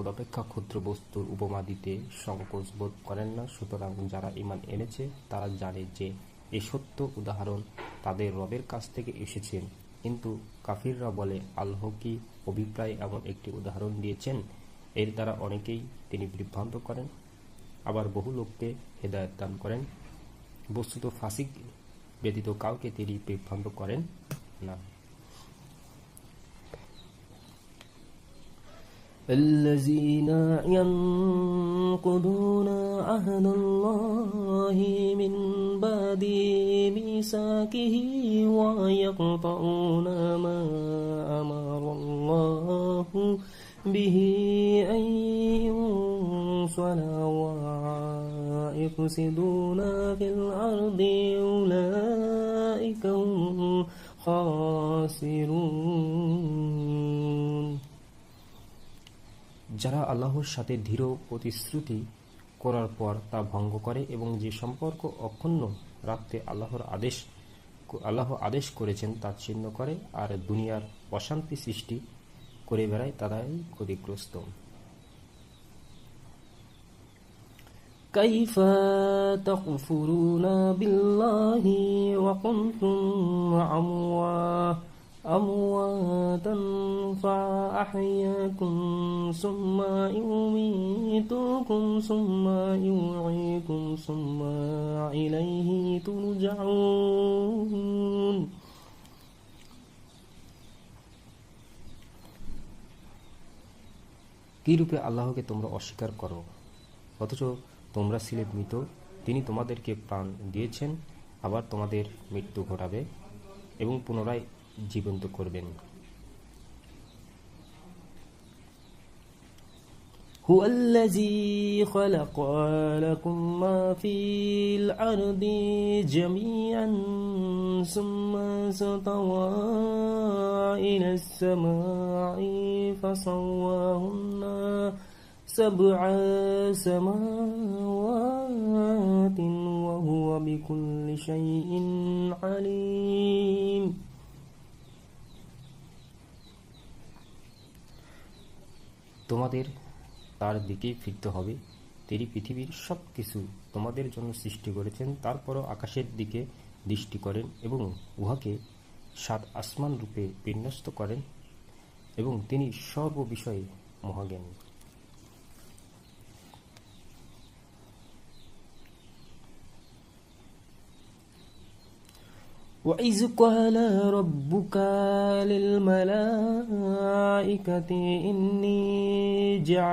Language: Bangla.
তদপেক্ষা ক্ষুদ্র বস্তুর উপমা দিতে সংকোচ বোধ করেন না। সুতরাং যারা ঈমান এনেছে তারা জানে যে এ সত্য উদাহরণ তাদের রবের কাছ থেকে এসেছে। কিন্তু কাফিররা বলে, আল্লাহ কি অভিপ্রায় এমন একটি উদাহরণ দিয়েছেন, এর দ্বারা অনেকেই তিনি বিভ্রান্ত করেন, আবার বহু লোককে হেদায়েত দান করেন। বস্তুত ফাসিক ব্যতীত কাউকে তিনি বিভ্রান্ত করেন না। الذين ينقضون عهد الله من بعد ميثاقه ويقطعون ما أمر الله به أن يوصل ويفسدون في الأرض أولئك هم الخاسرون। যারা আল্লাহর সাথে দৃঢ় প্রতিশ্রুতি করার পর তা ভঙ্গ করে এবং যে সম্পর্ক অক্ষুণ্ণ রাখতে আল্লাহ আদেশ করেছেন তা ছিন্ন করে আর দুনিয়ার অশান্তি সৃষ্টি করে বেড়ায়, তারাই ক্ষতিগ্রস্ত। كيف تكفرون بالله وكنتم أمواتا فأحياكم ثم يميتكم ثم يحييكم ثم إليه ترجعون। কি রূপে আল্লাহকে তোমরা অস্বীকার করো, অথচ তোমরা ছিলে মৃত। তিনি তোমাদেরকে প্রাণ দিয়েছেন, আবার তোমাদের মৃত্যু ঘটাবে এবং পুনরায় জীবন্ত করবেন। هو الذي خلق لكم ما في الأرض جميعا ثم استوى إلى السماء فسواهن سبع سماوات وهو بكل شيء عليم। তোমাদের তার দিকেই ফিরতে হবে। তিনি পৃথিবীর সব কিছু তোমাদের জন্য সৃষ্টি করেছেন, তারপরও আকাশের দিকে দৃষ্টি করেন এবং উহাকে 7 আসমান রূপে বিন্যস্ত করেন এবং তিনি সর্ববিষয়ে মহাজ্ঞানী। وإذ قال ربك للملائكة إني جاعل